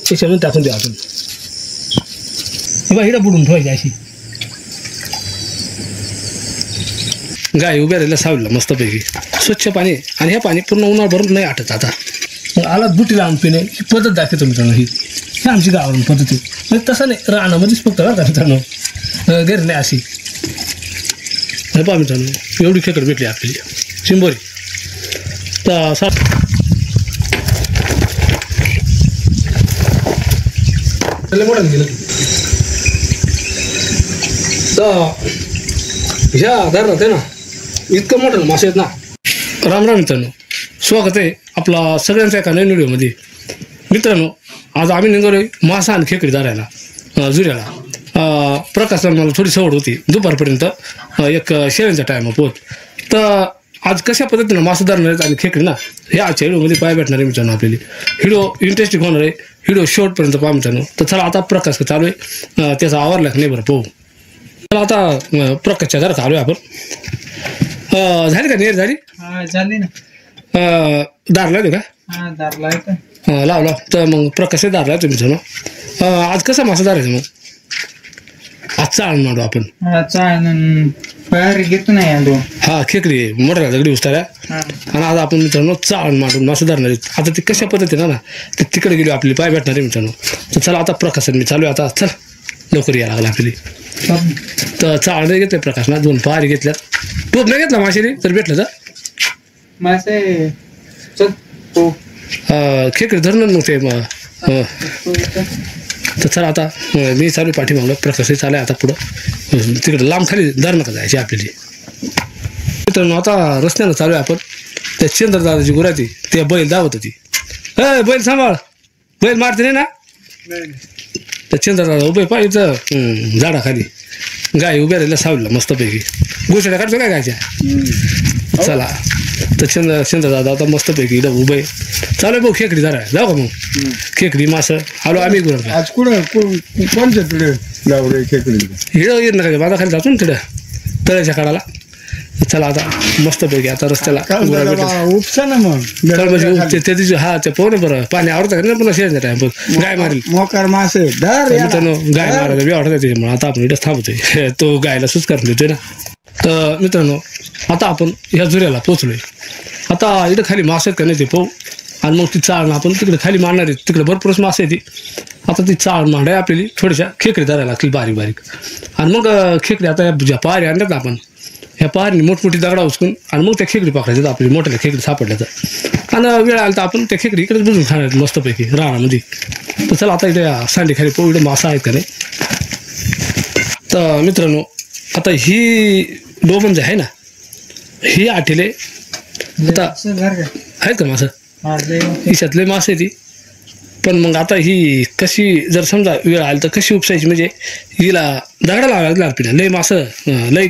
त्याच्यामध्ये टाकून द्या आपण. हिडा बुडून ठेवायची अशी. गाय उभ्या राहिल्या सावलीला मस्तपैकी स्वच्छ पाणी. आणि हे पाणी पूर्ण उन्हाळभरून नाही आटत. आता आला बुटीला आणून पिणे ही पद्धत दाखवतो मित्रांनो. ही आमची गावावरून पद्धती म्हणजे तसं नाही रानामध्येच फक्त बरं का मित्रांनो, घरी नाही अशी. हे पहा मित्रांनो एवढी खेकड भेटली आपली चिंबोरी. तर मोठं गेलं तर ह्या धरणात आहे ना इतकं मोठं मासे आहेत ना. राम राम मित्रांनो, स्वागत आहे आपला सगळ्यांचा एका नवीन व्हिडिओमध्ये. मित्रांनो आज आम्ही निघालो मासा आणि खेकडी धरायला जुऱ्याला. प्रकाशाला मला थोडी सवड होती दुपारपर्यंत एक शेळ्यांचा टाईम पोहोच. तर आज कशा पद्धतीनं मासा धरणार आहेत आणि खेकडी ना हे आजच्या व्हिडिओमध्ये पाहायला भेटणार आहे मित्रांनो. आपल्याला व्हिडिओ इंटरेस्टिंग होणार आहे. व्हिडिओ शेवटपर्यंत पहा मित्रांनो. तर चला आता प्रकाश चालू आहे त्याचा आवरला नाही बरं पाहू. चला आता प्रकाशच्या घरात आलो आहे आपण. झाली का नेर झाली झाली ना. दार लावले का? लाव लाव. तर मग प्रकाश दार लावतो मित्रांनो. आज कसा मासा धरायचा मग? आज चाळ मांडू आपण. घेतो नाही हा खेकडी मोठ्या दगडी उचताऱ्या. आणि आज आपण मित्रांनो चाळ मांडून मासा धरणार आहेत. आता ते कशा पद्धतीनं ना ते तिकडे गेलो आपली पाय भेटणार आहे मित्रांनो. तर चला आता प्रकाश मी चालू आहे आता. चल लवकर यायला लागला आपली. तर चाळ नाही घेतले प्रकाश ना, 2 पारी घेतल्यात. टोप नाही घेतला माशेने तर भेटलं तर मासे खेकडे धरणं मग ते. तर चला आता मी चालू पाठीमागलं प्रकाशही चालू आहे आता पुढं तिकडं लांब खाली धरणं का जायची आपल्याला. मित्रांनो आता रस्त्यानं चालू आहे आपण. त्या चंद्रदादाची गुराती ते बैल धावत होती. बैल सांभाळ, बैल मारते नाही ना. तर चंद्रदादा उभे पाहिजे झाडाखाली. गाय उभ्या राहिल्या सावलीला मस्तपैकी. गोष्टी काढतो काय गायच्या. चला तर चंद्रदादा आता मस्तपैकी इकडं उभे चालू भाऊ खेकडी धरा. जाऊ का मग खेकडी मासं आलो आम्ही गुरं. आज कोणच्या तिकडे खेकडी हिडं येत नका बाधा खाली जातो ना तिकडं तळ्याच्या काढाला. चला आता मस्तपैकी आता रस्त्याला उपसा ना मग त्या दिवशी. हा ते पोहणे बरं पाणी आवडतं का ना पुन्हा शेजायचा टाइम गाय मारेल मोकार मासे मित्रांनो. गाय मारायला बी आवडत त्याच्यामुळे आता आपण इथं थांबतोय. तो गायला सुच करून देतोय ना. तर मित्रांनो आता आपण ह्या जुऱ्याला पोचलोय. आता इथं खाली मासे आहेत का नाही ते पाहू. आणि मग ती चाळ आपण तिकडे खाली मारणार आहे. तिकडे भरपूरच मासे आहे ती. आता ती चाळ मांडाय आपल्याला थोड्याशा खेकडी धरायला लागतील बारीक बारीक. आणि मग खेकडी आता ज्या पारी आणल्यात ना आपण ह्या पारीने मोठमोठी दगडा उचकून आणि मग त्या खेकडी पकडायच्यात आपली मोठ्या खेकडी सापडल्या तर. आणि वेळ आला तर आपण त्या खेकडी इकडेच बुजून खाणार मस्तपैकी रानामध्ये. तर चला आता इथे सांडी खाली पाहू इकडे मासा आहेत का नाही. तर मित्रांनो आता ही डोबन जे आहे ना ही आठेले आता आहेत का मासं हिच्यातले मासे ती. पण मग आता ही कशी जर समजा वेळ आली तर कशी उपसायची म्हणजे हिला दगडा लावायला लागला पिण्या लय मासं लय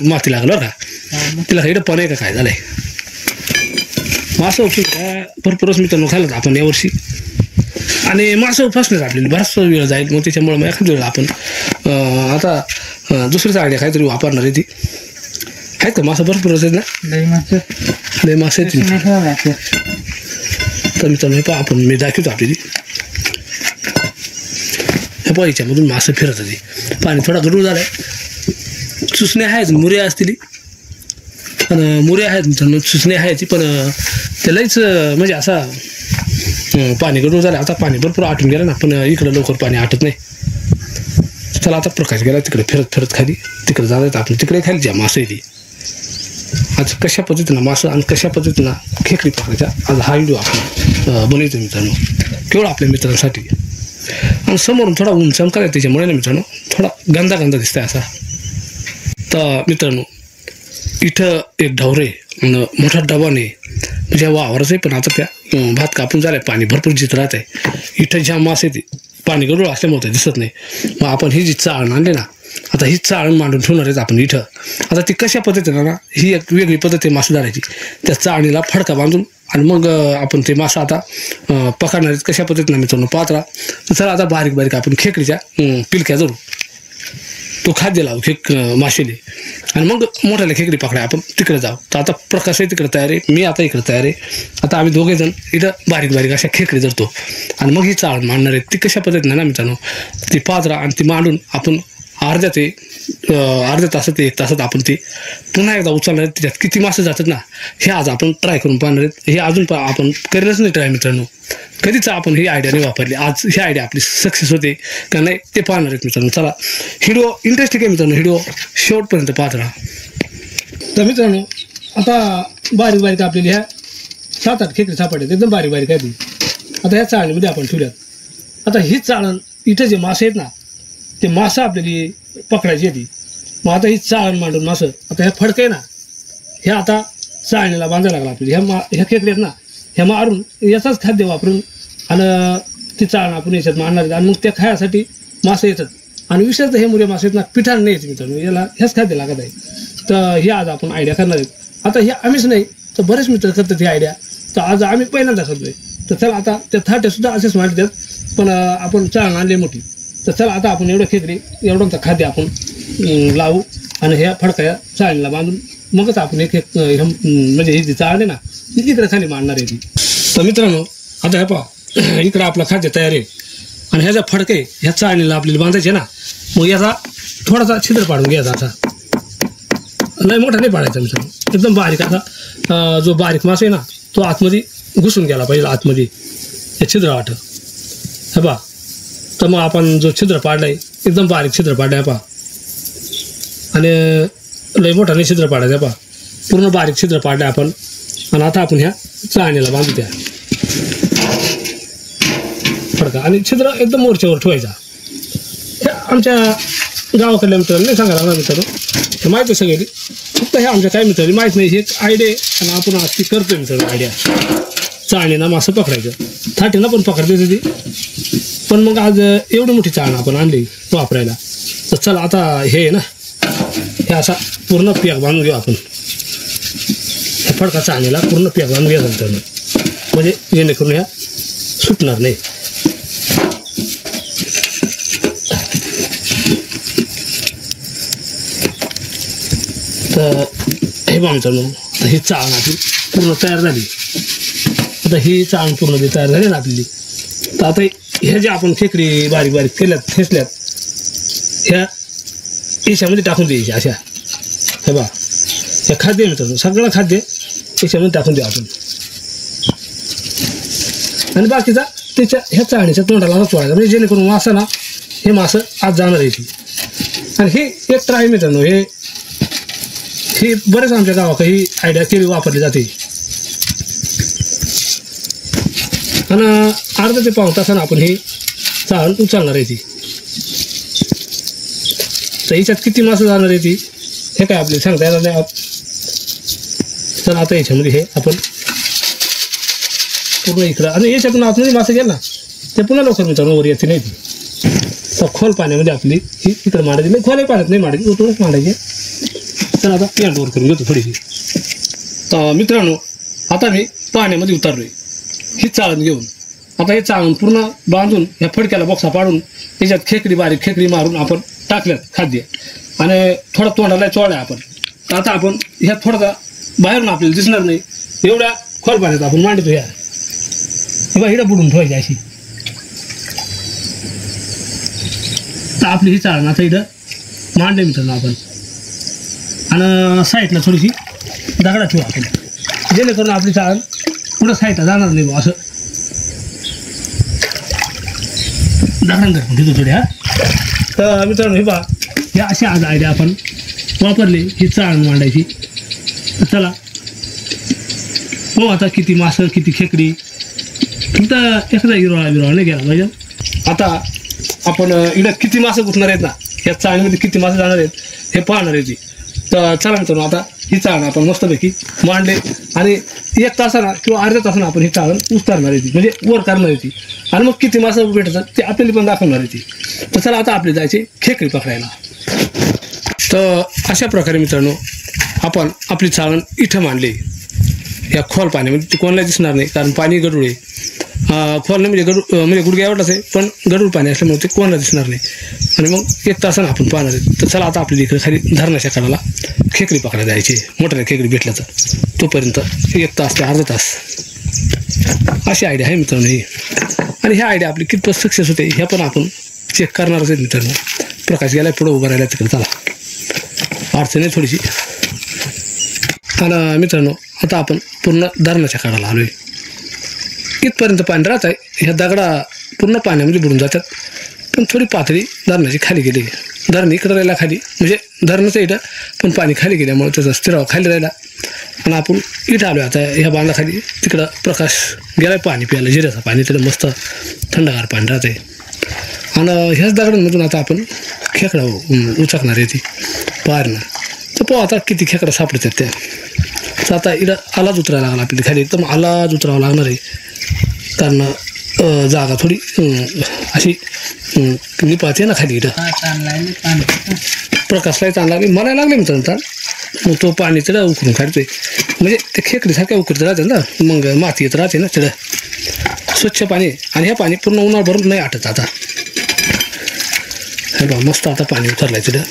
माती लागलं का तिला इकडं पण आहे का काय झालंय. मासं उपसून काय भरपूरच मित्रांनो खाल्लं आपण यावर्षी. आणि मासं उपसण्यात आपल्याला बराच वेळ जाईल. मग त्याच्यामुळे मग एखाद्या वेळेला आपण आता दुसरीच आयडिया काहीतरी वापरणार आहे ती. आहेत का मासं भरपूरच आहेत ना लय मासे आहेत. तर मित्रांनो हे पहा आपण मी दाखवतो आपली हे पहा याच्यामधून मासे फिरत होती. पाणी थोडा गडूळ झाला आहे. चुसणे आहेत मुऱ्या असतील पण मुऱ्या आहेत मित्रांनो चुसणे आहेत पण ते लईच म्हणजे असा पाणी गडूळ झालं. आता पाणी भरपूर आटून गेलं ना पण इकडं लवकर पाणी आटत नाही. चला आता प्रकाश गेला तिकडे फिरत फिरत खाली तिकडे जाणार आपण तिकडे खाली ज्या मासे ती. आज कशा पद्धतीनं मासं आणि कशा पद्धतीनं खेकडी पकडायच्या आज हा व्हिडिओ आपण बनवतो मित्रांनो केवळ आपल्या मित्रांसाठी. आणि समोरून थोडा ऊन चमकाय त्याच्यामुळे ना मित्रांनो थोडा गंदा गंदा दिसतंय असा. तर मित्रांनो इथं एक ढवरे मोठा डबाने म्हणजे वावरच आहे पण आता त्या भात कापून झालाय पाणी भरपूर जित राहत आहे. इथं ज्या मासे ती पाणी गडूळ असल्यामुळे ते दिसत नाही. मग आपण ही जी चाळ आणली ना आता ही चाळ मांडून ठेवणार आहेत आपण इथं. आता ती कशा पद्धतीनं ना ही एक वेगळी पद्धत आहे मासे धरायची. त्या चाळणीला फडका बांधून आणि मग आपण ते मासा आता पकडणार आहेत कशा पद्धतीनं मित्रांनो पात्रा. चला आता बारीक बारीक आपण खेकडीच्या पिलक्या धरू. तो खाद्य लावू माशेले आणि मग मोठ्याला खेकडी पकडाय आपण तिकडे जाऊ. तर आता प्रकाशही तिकडे तयार आहे, मी आता इकडे तयार आहे. आता आम्ही दोघेजण इथं बारीक बारीक अशा खेकडी धरतो आणि मग ही चाळ मांडणार आहे. ती कशा पद्धतीने ना मित्रांनो, ती पाजरा आणि ती मांडून आपण अर्ध्या तासात 1 तासात आपण ते पुन्हा एकदा उचलणार आहेत. त्याच्यात किती मासे जातात ना हे आज आपण ट्राय करून पाहणार आहेत. हे अजून आपण करेलच नाही ट्राय मित्रांनो, कधीच आपण ही आयडिया नाही वापरली. आज ही आयडिया आपली सक्सेस होते का नाही ते पाहणार आहेत मित्रांनो. चला, व्हिडिओ इंटरेस्टिंग आहे मित्रांनो, व्हिडिओ शेवटपर्यंत पाहत राहा. तर मित्रांनो, आता बारीक बारीक आपल्याला ह्या 7-8 खेकडी सापडतात, एकदम बारीक बारीक आहे. आता ह्या चाळणीमध्ये आपण ठेवल्यात. आता ही चाळण इथं जे मासे आहेत ना ते मासं आपल्याला पकडायची येते. मग आता ही चाळण मांडून मासं, आता ह्या फडकं आहे ना ह्या आता चाळणीला बांधायला लागला आपल्याला. ह्या खेकडी आहेत ना ह्या मारून याचाच खाद्य वापरून आणि ती चाळण आपण याच्यात मारणार आहेत आणि मग त्या खायासाठी मासे येतात. आणि विशेषतः हे मुरे मासे आहेत ना पिठाने नाही येत मित्रांनो, याला ह्याच खाद्य लागत आहे. तर हे आज आपण आयडिया करणार आहेत. आता हे आम्हीच नाही तर बरेच मित्र करतात ही आयडिया. तर आज आम्ही पहिल्यांदा करतोय. तर चला, आता त्या थाट्यासुद्धा असेच मांडतात, पण आपण चाळण आणली मोठी. तर चला, आता आपण एवढं खेकडी एवढं खाद्य आपण लावू आणि ह्या फडका चाळणीला बांधून मगच आपण एक म्हणजे ही जी चाळ आहे ना ती इकडे खाली मांडणार आहे ती. तर मित्रांनो, आता हे पहा इकडं आपलं खाद्य तयार आहे आणि ह्याचा फडके ह्या चाळणीला आपल्याला बांधायचे ना. मग याचा थोडासा छिद्र पाडून घ्यायचा. असा नाही मोठा नाही पाडायचा मित्रांनो, एकदम बारीक. आता जो बारीक मास आहे ना तो आतमध्ये घुसून गेला पाहिजे आतमध्ये हे छिद्र वाटत हे पहा. तर मग आपण जो छिद्र पाडलाय एकदम बारीक छिद्र पाडलाय पहा, आणि लय मोठा नाही छिद्र पाडायचा पहा, पूर्ण बारीक छिद्र पाडलाय आपण. आणि आता आपण ह्या चाळणीला बांधू त्या फडका आणि छिद्र एकदम मोर्चावर ठेवायचा. हे आमच्या गावाकडल्या मित्रांनी नाही सांगायला ना मित्रांनो, हे माहिती आहे सगळी, फक्त हे आमच्या काय मित्रांनी माहीत नाही. हे एक आयडिया आहे आणि आपण आज ती करतोय मित्रांनो आयडिया. चाळणीनं मासं पकडायचं, थाटीनं पण पकडते ती, पण मग आज एवढी मोठी चाळण आपण आणली वापरायला. तर चला, आता हे आहे ना हे असा पूर्ण पॅक बांधून घेऊ आपण. ह्या फडका चाळणीला पूर्ण पॅक बांधून घ्या मित्रांनो, म्हणजे जेणेकरून ह्या सुटणार नाही. तर हे बघा मित्रांनो, आता ही चाळण आपली पूर्ण तयार झाली. आता ही चाळण पूर्ण तयार झाली ना आपली. तर आता ह्या ज्या आपण खेकडी बारीक बारीक केल्यात ठेचल्यात ह्या याच्यामध्ये टाकून द्यायच्या अशा. हे बघा हे खाद्य मित्रांनो, सगळं खाद्य याच्यामध्ये टाकून द्या आपण. आणि बाकीचा त्याच्या ह्या चाळणीच्या तोंडाला चोळायचा, म्हणजे जेणेकरून मासा ना हे मासं आज जाणार आहे. आणि हे एक ट्राय मित्रांनो, हे बरेच आमच्या गावाकडे ही आयडिया केली वापरली जाते. आणि अर्धा ते पाऊण तासानं आपण ही चाळण उचलणार आहे ती. तर याच्यात किती मासं जाणार आहे ती हे काय आपल्याला सांगता येणार नाही. तर आता याच्यामध्ये हे आपण पूर्ण इकडं आणि याच्यातून आतमध्ये मासे गेलं ना ते पुन्हा लवकर मित्रांनो वर येते नाही ती. तर खोल पाण्यामध्ये आपली ही इकडं मांडायची, नाही खोलही पाण्यात नाही मांडायची, उतरूनच मांडायची. तर आता पॅन्ट वर करून घेतो थोडीशी. तर मित्रांनो, आता मी पाण्यामध्ये उतरलोय ही चाळण घेऊन. आता हे चाळण पूर्ण बांधून ह्या फडक्याला बॉक्सा पाडून त्याच्यात खेकडी बारीक खेकडी मारून आपण टाकल्यात खाद्य आणि थोडा तोंडाला चोळलाय आपण. तर आता आपण ह्या थोडासा बाहेरून आपल्याला दिसणार नाही एवढ्या खोल पाण्यात आपण मांडतो. ह्या हिडं बुडून ठेवायची अशी. तर आपली ही चाळण आता इथं मांडले मित्रांनो आपण. आणि साईडला थोडीशी दगडा ठेवू आपण, जेणेकरून आपली चाळण पुढं साईडला जाणार नाही बा असं. दगडांतर पण तिथं थोडी. हा तर मित्रांनो, हे पहा ह्या अशी आज आयडिया आपण वापरली ही चाळण मांडायची. तर चला हो, आता किती मासं किती खेकडी, फक्त एखादा हिरवळा नाही गेला पाहिजे. आता आपण इकडं किती मासं गुंतणार आहेत ना या चाळणीमध्ये, किती मासं जाणार आहेत हे पाहणार आहे ती. तर चला मित्रांनो, आता ही चाळण आपण मस्तपैकी मांडले आणि 1 तासानं किंवा अर्ध्या तासानं आपण ही चाळण उतरणार आहे ती, म्हणजे वर करणार आहे ती. आणि मग किती मासं भेटतात ते आपल्याला पण दाखवणार आहे ती. तर चला आता आपले जायचे खेकडी पकडायला. तर अशा प्रकारे मित्रांनो आपण आपली चाळण इथं मांडली या खोल पाण्यामध्ये. ती कोणाला दिसणार नाही कारण पाणी गढूळ आहे. खोलणं म्हणजे म्हणजे गुडघ्या एवढाच आहे, पण गडूळ पाणी असल्यामुळे ते कोणाला दिसणार नाही. आणि मग 1 तासानं आपण पाहणार आहे. तर चला आता आपल्याला इकडे खाली धरणाच्या कडाला खेकडी पकडायला जायची, मोठ्याने खेकडी भेटल्या तर तोपर्यंत 1 तास ते अर्धा तास अशी आयडिया आहे मित्रांनो ही. आणि ह्या आयडिया आपली कितपत सक्सेस होते ह्या पण आपण चेक करणारच आहेत मित्रांनो. प्रकाश गेला पुढं उभं राहिला तिकडे, चला अडचण आहे थोडीशी. आणि मित्रांनो आता आपण पूर्ण धरणाच्या कडाला आलो आहे. इथपर्यंत पाणी राहत आहे, ह्या दगडा पूर्ण पाण्यामध्ये बुडून जातात, पण थोडी पातळी धरणाची खाली गेली. धरण इकडं राहिला खाली, म्हणजे धरणाचं इथं पण पाणी खाली गेल्यामुळे त्याचा स्थिरावा खाली राहिला. आणि आपण इथं आलो आता ह्या बांधाखाली. तिकडं प्रकाश गेला पाणी प्यायला, जिऱ्याचं पाणी, तिकडं मस्त थंडगार पाणी राहत आहे. आणि ह्याच दगडांमधून आता आपण खेकडा उचकणार आहे ती पारणं. तर पाहू आता किती खेकडा सापडतात त्या. तर आता इकडं आलाच उतरायला लागला आपल्याला खाली, एकदम आलाच उतरावं लागणार आहे, कारण जागा थोडी अशी निपाळते ना खाली. इथं प्रकाशलाही ताण लागले, मला लागले मित्रांनो ताण. मग तो पाणी तिथं उकरून काढतोय, म्हणजे ते खेकडीसारख्या उकरत राहते ना, मग माती येत राहते ना तिथं स्वच्छ पाणी. आणि हे पाणी पूर्ण उन्हाळभरून नाही आटत आता. हे बा मस्त आता पाणी उतरलं आहे तिथं.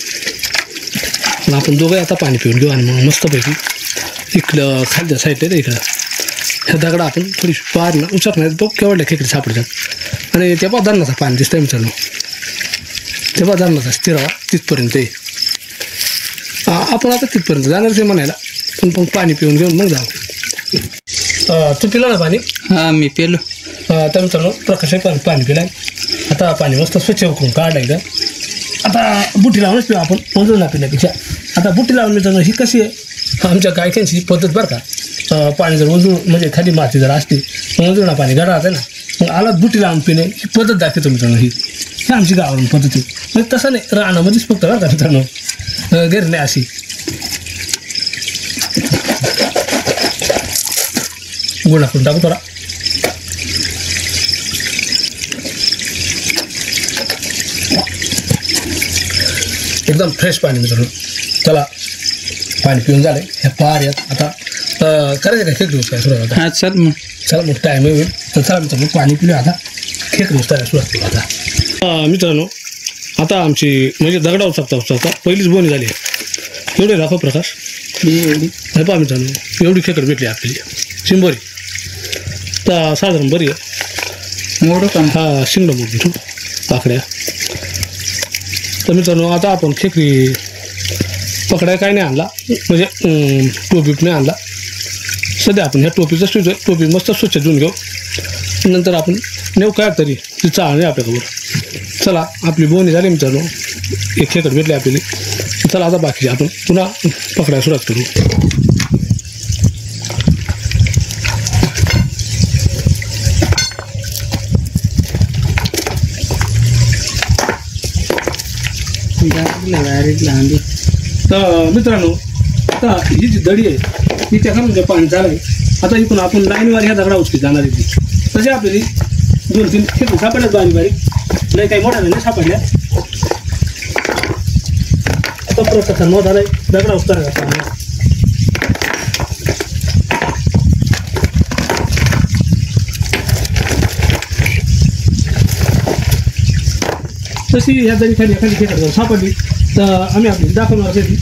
मग आपण दोघंही आता पाणी पिऊन घेऊ आणि मग मस्तपैकी इकडं खालच्या साईडला इकडं ह्या दगडा आपण थोडी पारणं उचलणार तो केवढल्या खेकडे सापडतात. आणि तेव्हा धरणाचं पाणी दिसतंय मित्रांनो, तेव्हा धरणाचा स्थिरावा तिथपर्यंत आहे. आपण आता तिथपर्यंत जाणारच आहे म्हणायला, पण पाणी पिऊन घेऊन मग जाऊ. तू पिला ना पाणी? हा मी पेलो. तर मित्रांनो प्रकाश पाणी पिलाय. आता पाणी मस्त स्वच्छ उकरून काढलं एकदा. आता बुटी लावूनच पिऊ आपण, वंजून पिण्यापेक्षा. आता बुटी लावून मित्रांनो ही कशी आहे, आमच्या गायकांची पद्धत बरं का. पाणी जर वंजून म्हणजे खाली माती जर असते वंजून पाणी गडा राहते ना, मग आला बुटी लावून पिणे ही पद्धत दाखवतो मित्रांनो. ही आमची गावावरून पद्धत आहे, म्हणजे तसं नाही रानामध्येच फक्त बरं का मित्रांनो, घरी नाही अशी. गुणा करून टाकू थोडा. एकदम फ्रेश पाणी मित्रांनो. चला पाणी पिऊन झालं ह्या पार यात. आता करायचं काय खेकडे काय सुरुवात आता? हा चल मग. चला मग टाईम होईल तर चला मित्रांनो पाणी पिऊया आता, खेकडे उचलायला सुरुवात करू आता. मित्रांनो आता आमची म्हणजे दगडा उचलता पहिलीच बोनी झाली. एवढे दाखव प्रकाश. एवढी हे पहा मित्रांनो एवढी खेकडे भेटली आपल्याला शिंबोरी. तर साधारण बरी आहे. मोडू का? हा शिंगडं मोडून पाकड्या. तर मित्रांनो आता आपण खेकडी पकडाय काय नाही आणला, म्हणजे टोपी नाही आणला सध्या. आपण ह्या टोपीचं स्विच टोपी मस्त स्वच्छ धुवून घेऊ, नंतर आपण नेऊ काय तरी ती चाळ नाही आपल्याकडून. चला आपली बोनी झाली मित्रांनो, एक खेकड भेटले आपल्याला. चला आता बाकीचे आपण पुन्हा पकडायला सुरुवात करू. तर मित्रांनो आता ही जी दडी आहे ती त्या म्हणजे पाणी चालू आहे. आता इकडून आपण लाईनवर ह्या दगडा उचकी जाणार आहे. ती तसे आपल्याला 2-3 खेकडे सापडल्यात बारीक बारीक, नाही काही मोठ्या नाही सापडल्या. आता प्रकार मोठा झाला आहे दगडा उचकारायचा. तशी ह्या दरी खाली एखादी खेकडे जर सापडली तर आम्ही आपली दाखवणार आहे.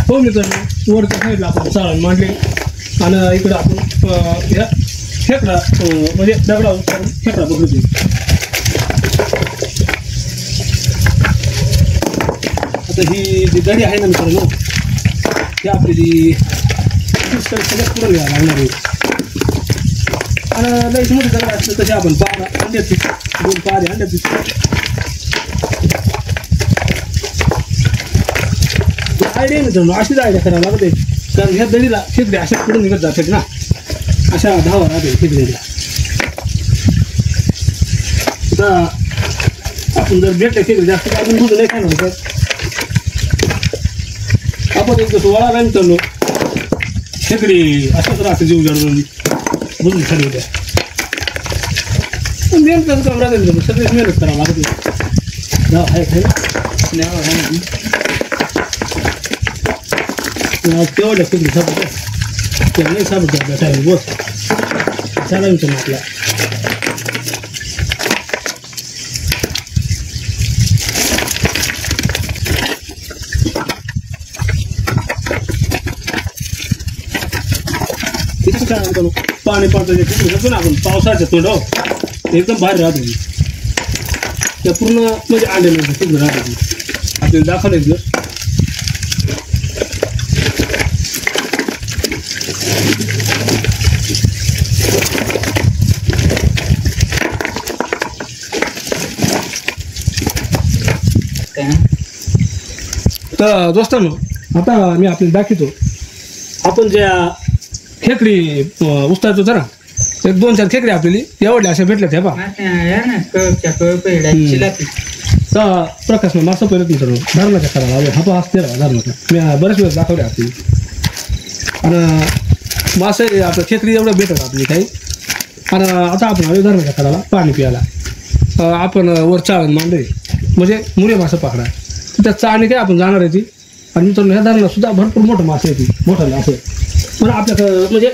हो मित्रांनो वरच्या साईडला आपण चाळण मांडले आणि इकडं आपण ह्या खेकडा म्हणजे दगडा उचलून खेकडा पकडू. आता ही जी दडी आहे ना मित्रांनो ही आपली जी सगळ्यात पुढं घ्यायला लागणार आहे. आणि लईच मोठी दगड असतं तसे आपण अंड्याची 2 पारे अंड्याची आयडिया मित्रांनो अशीच आयडिया करायला लागते. कारण ह्या दडीला खेकडे अशा पुढे निघत जातात ना, अशा धावा राहते खेकडीला. आता आपण जर भेटले खेकडे जास्त आपण दूध नाही खाणार तर आपण एक जसं वळा नाही मित्रांनो खेकडी असंच राहते जीव जडून बुजून खाली होत्या मेहनत काम राहते सगळी मेहनत करावं लागते तेवढ्या खेकडी सापडत ते नाही सापडत आपल्या टाईम बस त्याला विचार आपला काय म्हणतो पाणी पडतं आपण पावसाच्या तोंड एकदम भारी राहतो त्या पूर्ण म्हणजे अंडे खूप राहतात आपल्याला दाखवलं तर दोस्तांनो आता मी आपल्याला दाखवतो आपण ज्या खेकडी उचलायचो होता ना एक 2-4 खेकडी आपल्याला एवढ्या अशा भेटल्या त्या पहा तर प्रकाश मासा पहिलं तुमचं धरणाच्या करायला हा पहा असते धरणाचा मी बरेच वेळेस दाखवले आपली आणि मासे आपल्या खेकडी एवढं भेटत आपली काही आणि आता आपण आलो धरणाच्या करायला पाणी प्यायला आपण वर चाळण मांडले म्हणजे मुरे मासे पकडा त्या चाळणी काय आपण जाणार आहे ती आणि मित्रांनो ह्या धरणात सुद्धा भरपूर मोठं मासे येते मोठं असं पण आपल्याकडं म्हणजे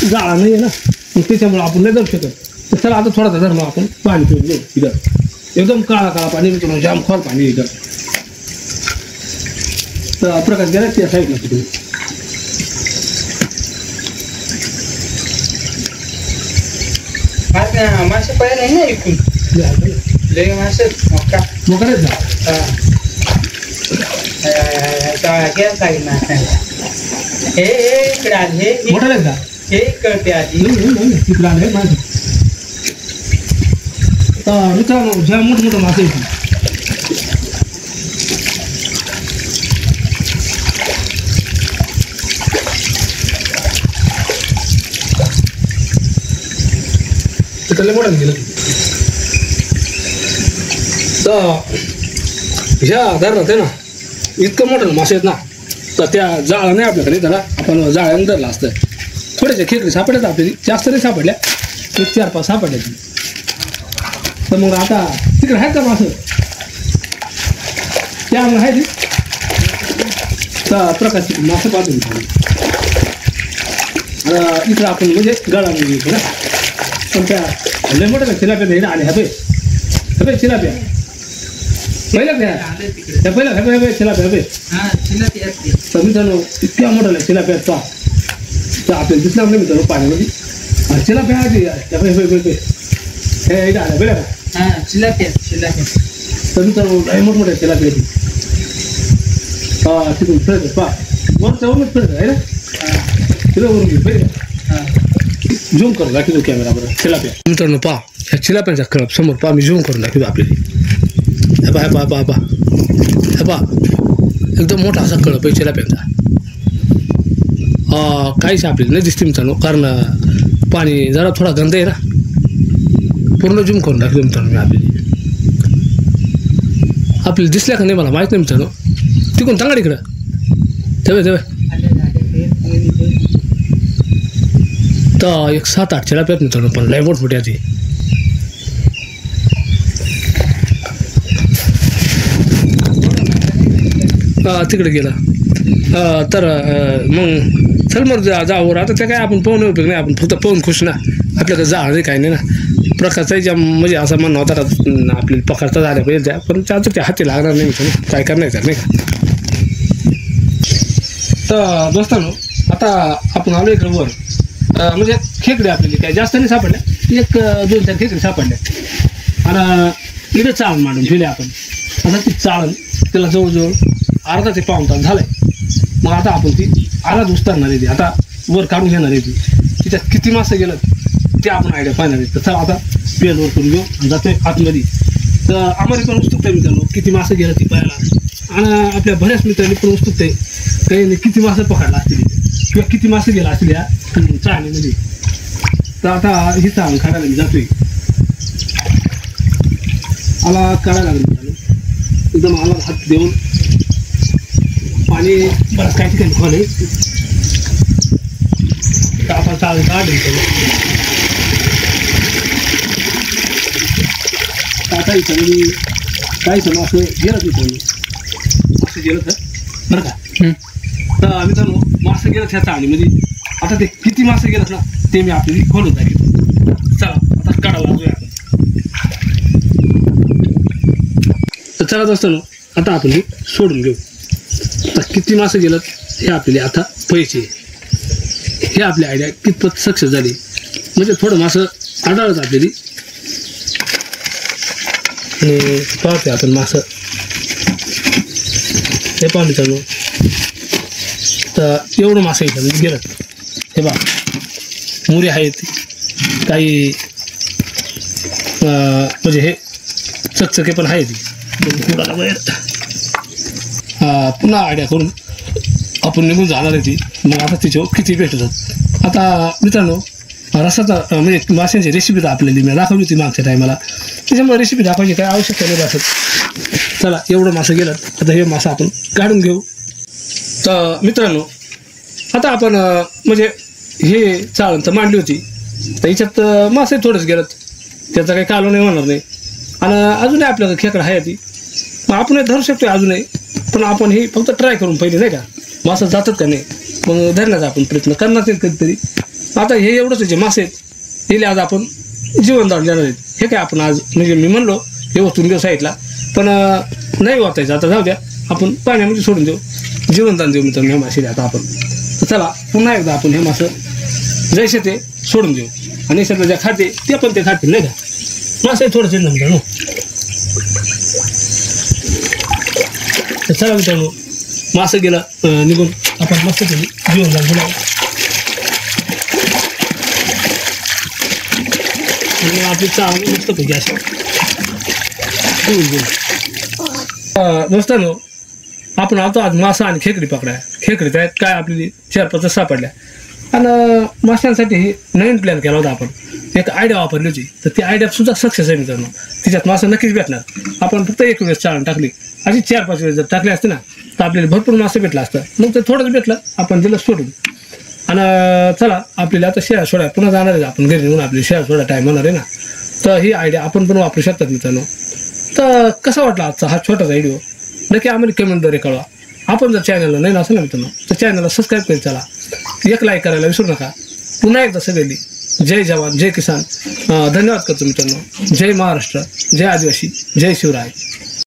जाळा नाही आहे ना मग त्याच्यामुळे आपण नाही जाऊ शकत तर चला आता थोडासा धर्म आपण पाणी पिऊन घेऊ इथं एकदम काळा पाणी मित्रांनो जाम खोल पाणी इथं तर प्रकाश गेला त्या साईडला तिथे मासे पाहिजे नाही ऐकून लय मासे मोकळेच जा हे इकडे आले मोठा का हे कळते आधी तिकडं आलं माझं तर मित्रांनो ज्या मोठमोठं मासे येतील तिकडले मोठं गेलं तर ह्या धरणात आहे ना इतकं मोठं मासे आहेत ना तर त्या जाळा नाही आपल्याकडे त्याला आपण जाळ्यानं धरला असतं थोड्याशा खेकडी सापडल्यात आपल्याला जास्त नाही सापडल्या 1-4-5 सापडल्या तर मग आता तिकडे आहेत का मासं त्यामुळे आहे ती तर प्रकारची मासं पाहतो इकडं आपण म्हणजे गळा घेतो ना पण त्या लय मोठ्या चिलाप्या नाही आले हवे चिलाप्या पहिल्या त्या पहिल्या हवे चिलाप्या तर मित्रांनो इतक्या मोठ्या चिलाप्या पहा तर आपल्याला दिसला नाही मित्रांनो पाण्यामध्ये चिलाप्या आहे हे आल्या पहिल्या का चिलाप्या तर मित्रांनो लय मोठमोठ्या चिलाप्या तिथून फिरत पहा वर जाऊनच फिरत आहे ना तिला वरून घेऊ पहिले झूम करून दाखवतो कॅमेरा बरं चिलाप्या मित्रांनो पहा ह्या चिलाप्यांचा कळप समोर पहा मी झूम करून दाखवतो आपल्याला हे पहा एकदम मोठा असा कळप आहे चिलाप्यांचा काहीच आपल्याला नाही दिसते मित्रांनो कारण पाणी जरा थोडा गंध आहे ना पूर्ण झूम करून दाखवतो मित्रांनो मी आपल्याला दिसल्या का नाही मला माहीत नाही मित्रांनो तिकडून सांगा इकडं तेव्हा तर 1-7-8 चिलाप्या मित्रांनो पण लय मोठमोठ्या ती तिकडे गेला तर मग चल मग जावर आता त्या काय आपण पाहून उपयोग नाही आपण फक्त पाहून खुश ना आपल्याकडे जाळ नाही काही नाही ना प्रकारचा ज्या म्हणजे असं म्हणणं होता आपल्याला पकडता झाल्या पाहिजे त्या पण त्याचं त्या हाती लागणार नाही मित्रांनो काय करणार नाही का तर दोस्तांनो आता आपण आलो इकडे वर म्हणजे खेकडे आपल्याला काय जास्त नाही सापडल्या 1-2-4 खेकडे सापडल्या आणि इकडे चाळण मांडून ठेवले आपण आता ती चाळण त्याला जवळजवळ अर्धा ते पाऊण तास झालाय मग आता आपण ती आलाच उचलणार आहे ती आता वर काढून घेणार आहे ती तिच्यात किती मासे गेलं ते आपण आयडिया पाहणार आहे तर चला आता पेन वर करून घेऊ आणि जातोय आतमध्ये तर आम्हाला पण उत्सुकता आहे मित्रांनो किती मासे गेलं ती पाहायला आणि आपल्या बऱ्याच मित्रांनी पण उत्सुकता आहे काही किती मासे पकडला असतील किंवा किती मासे गेला असतील या चाळणीमध्ये तर आता ही चाळण काढायला मी जातोय आला काढायला लागेल मित्रांनो एकदम आला हात देऊन पाणी बरंच काही ठिकाणी खोल आहे तर आपण चालू काढून आता इथं काही समोर असं गेलं तिथं असं गेलं तर बरं का तर मित्रांनो मासं गेलं त्या चाळणीमध्ये. आता ते किती मासं गेलं ना ते मी आपल्याला खोलून दाखवतो. चला आता काढायला लागूया आपण. तर चला असताना आता आपण हे सोडून घेऊ. आता किती मासं गेलं हे आपल्याला आता पैसे हे आपली आयडिया कितपत सक्सेस झाली म्हणजे थोडं मासं आढळत आपल्याला. आणि पाहते आपण मासं हे पाहून चालू तर एवढं मासं इथं म्हणजे गेलं. हे बा मुरी आहेत काही म्हणजे हे चकचके पण आहेत. कुडाला बाहेर पुन्हा आयडिया करून आपण निघून जाणार आहे ती. मग आता तिच्यावर किती भेटतात. आता मित्रांनो रसाचा म्हणजे माशांची रेसिपी तर आपल्याला मी दाखवली होती मागच्या टायमाला. त्याच्यामुळे रेसिपी दाखवायची काय आवश्यकता नाही असत. चला एवढं मासं गेलं आता हे मासं आपण काढून घेऊ. तर मित्रांनो आता आपण म्हणजे हे चाळण तर मांडली होती तर याच्यात मासे थोडंच गेलं त्याचा काही कालो नाही होणार नाही. आणि अजूनही आपल्याला खेकडा आहे ती आपण धरू शकतो अजूनही. पण आपण हे फक्त ट्राय करून पहिले नाही का मासं जातात का नाही मग धरण्याचा आपण प्रयत्न करणार आहेत कधीतरी. आता हे एवढंच जे मासे आहेत हे आज आपण जीवनदान देणार आहेत. हे काय आपण आज म्हणजे मी म्हणलो हे वस्तून घेऊ साईडला पण नाही वाचायचं. आता जाऊ द्या आपण पाण्यामध्ये सोडून देऊ जीवनदान देऊ मित्रांनो हे मासे आता आपण. तर चला पुन्हा एकदा आपण हे मासं जैसे ते सोडून देऊ आणि सगळं ज्या खाते ते पण ते खातील नाही का. मासे थोडंसं नंतर तर चला मित्रांनो मासं गेलं निघून आपण मस्त केली जीवनदान दिलं. आपली चांगली मस्त पैकी असं दोस्तांनो आपण आता आज मासा आणि खेकडी पकडाय. खेकडी त्यात काय आपली 4-5 सापडल्या आणि माशांसाठी हे नवीन प्लॅन केला होता आपण. एक आयडिया वापरली होती तर ती आयडिया सुद्धा सक्सेस आहे मित्रांनो. तिच्यात मासा नक्कीच भेटणार. आपण फक्त एक वेळेस चाळण टाकली अशी 4-5 वेळेस जर टाकले असते ना तर आपल्याला भरपूर मासे भेटलं असतं. मग ते थोडंच भेटलं आपण दिलं सोडून. आणि चला आपल्याला आता शेळ्या सोडा पुन्हा जाणार आहे आपण घरी येऊन आपली शेळ्या सोडा टाईम होणार आहे ना. तर ही आयडिया आपण पण वापरू शकतात मित्रांनो. तर कसा वाटला आजचा हा छोटासा व्हिडिओ नक्की आम्हाला कमेंटद्वारे कळवा. आपण जर चॅनलला नाही असेल ना मित्रांनो तर चॅनलला सबस्क्राईब करीत चला. एक लाईक करायला विसरू नका. पुन्हा एकदा सगळी जय जवान जय किसान धन्यवाद करतो मित्रांनो. जय महाराष्ट्र जय आदिवासी जय शिवराय.